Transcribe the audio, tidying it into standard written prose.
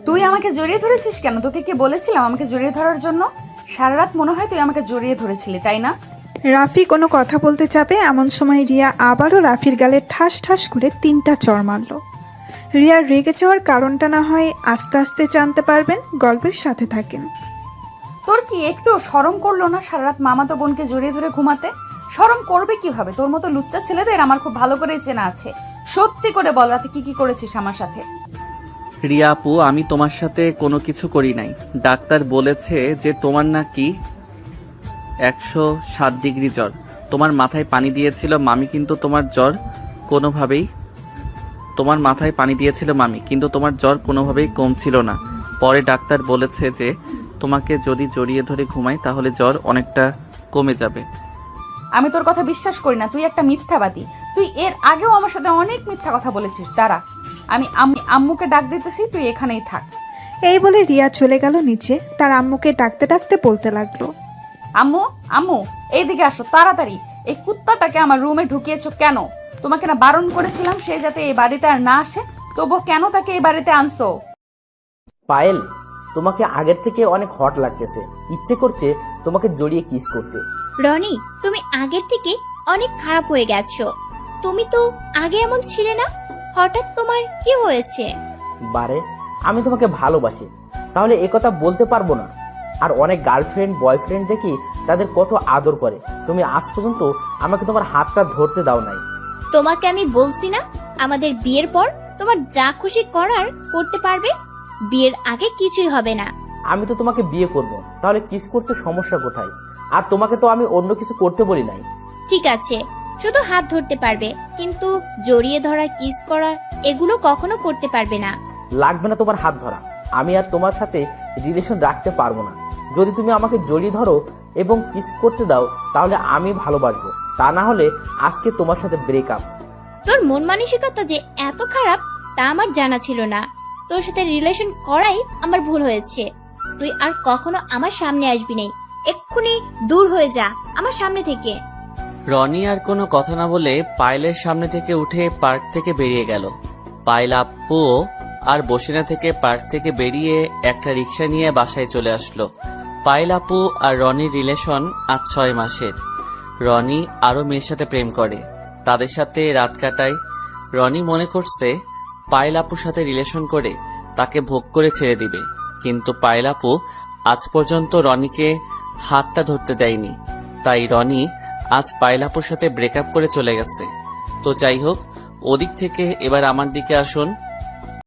তুই আমাকে জড়িয়ে ধরেছিস কেন? তোকে কে বলেছিলাম আমাকে জড়িয়ে ধরার জন্য? সারা রাত মনে হয় তুই আমাকে জড়িয়ে ধরেছিলি, তাই না? রাফি কোনো কথা বলতে যাবে এমন সময় রিয়া আবারও রাফির গালে ঠাস ঠাস করে 3টা চড় মারল। রিয়ার রেগে যাওয়ার কারণটা না হয় আস্তে আস্তে জানতে পারবেন, গল্পের সাথে থাকেন। তোর কি একটু শরম করলো না সারা রাত মামাতো বোনকে জড়িয়ে ধরে ঘুমাতে? শরম করবে কিভাবে? তোর মতো লুচ্চা ছেলেদের আমার খুব ভালো করেই চেনা আছে। সত্যি করে বল, রাতে কি কি করেছিস আমার সাথে? রিয়া আপু, আমি তোমার সাথে কোনো কিছু করি নাই। ডাক্তার বলেছে যে তোমার নাকি 107 ডিগ্রি জ্বর। তোমার মাথায় পানি দিয়েছিল মামি, কিন্তু তোমার জ্বর কোনোভাবেই তোমার জ্বর কোনোভাবেই কমছিল না। পরে ডাক্তার বলেছে যে তোমাকে যদি জড়িয়ে ধরে ঘুমাই তাহলে জ্বর অনেকটা কমে যাবে। আমি তোর কথা বিশ্বাস করি না, তুই একটা মিথ্যাবাদী। তুই এর আগেও আমার সাথে অনেক মিথ্যা কথা বলেছিস। দাঁড়া, আমি আম্মুকে ডাক দিতেছি, তুই এখানেই থাক। এই বলে রিয়া চলে গেল নিচে, তার আম্মুকে ডাকতে ডাকতে বলতে লাগলো, আম্মু, আম্মু, এইদিকে আসো তাড়াতাড়ি। এই কুত্তাটাকে আমার রুমে ঢুকিয়েছো কেন? তোমাকে না বারণ করেছিলাম সে যাতে এই বাড়িতে আর না আসে, তবুও কেন তাকে এই বাড়িতে আনছো? পায়েল, তোমাকে আগের থেকে অনেক হট লাগতেছে। ইচ্ছে করছে তোমাকে জড়িয়ে কিস করতে। রনি, তুমি আগের থেকে অনেক খারাপ হয়ে গেছো। তুমি তো আগে এমন ছিলে না, হঠাৎ তোমার কি হয়েছে? বারে, আমি তোমাকে ভালোবাসি, তাহলে একথা বলতে পারবো না? আর অনেক গার্লফ্রেন্ড বয়ফ্রেন্ড দেখি তাদের কত আদর করে, তুমি আজ পর্যন্ত আমাকে তোমার হাতটা ধরতে দাও নাই। তোমাকে আমি বলছি না, আমাদের বিয়ের পর তোমার যা খুশি করার করতে পারবে, বিয়ের আগে কিছুই হবে না। আমি তো তোমাকে বিয়ে করব, তাহলে কিস করতে সমস্যা কোথায়? আর তোমাকে তো আমি অন্য কিছু করতে বলি নাই। ঠিক আছে, শুধু হাত ধরতে পারবে, কিন্তু জড়িয়ে ধরা, কিস করা এগুলো কখনো করতে পারবে না। লাগবে না তোমার হাত ধরা, আমি আর তোমার সাথে রিলেশন রাখতে পারবো না। যদি তুমি আমাকে জড়িয়ে ধরো এবং কিস করতে দাও তাহলে আমি ভালোবাসবো, তা না হলে আজকে তোমার সাথে ব্রেকআপ। তোর মন মানসিকতা যে এত খারাপ তা আমার জানা ছিল না। তোর সাথে রিলেশন করাই আমার ভুল হয়েছে। তুই আর কখনো আমার সামনে আসবি না। এক্ষুনি দূর হয়ে যা আমার সামনে থেকে। রনি আর কোনো কথা না বলে পায়েলের সামনে থেকে উঠে পার্ক থেকে বেরিয়ে গেল। পায়েল আপু আর বসিনা থেকে পার্ক থেকে বেরিয়ে একটা রিক্সা নিয়ে বাসায় চলে আসলো। পায়েল আপু আর রনির রিলেশন আজ 6 মাসের। রনি আরো মেয়ের সাথে প্রেম করে, তাদের সাথে রাত কাটায়। রনি মনে করছে পায়েল আপুর সাথে রিলেশন করে তাকে ভোগ করে ছেড়ে দিবে, কিন্তু পায়েল আপু আজ পর্যন্ত রনিকে হাতটা ধরতে দেয়নি। তাই রনি আজ পায়েল আপুর সাথে ব্রেকআপ করে চলে গেছে। তো যাই হোক, ওদিক থেকে এবার আমার দিকে আসুন।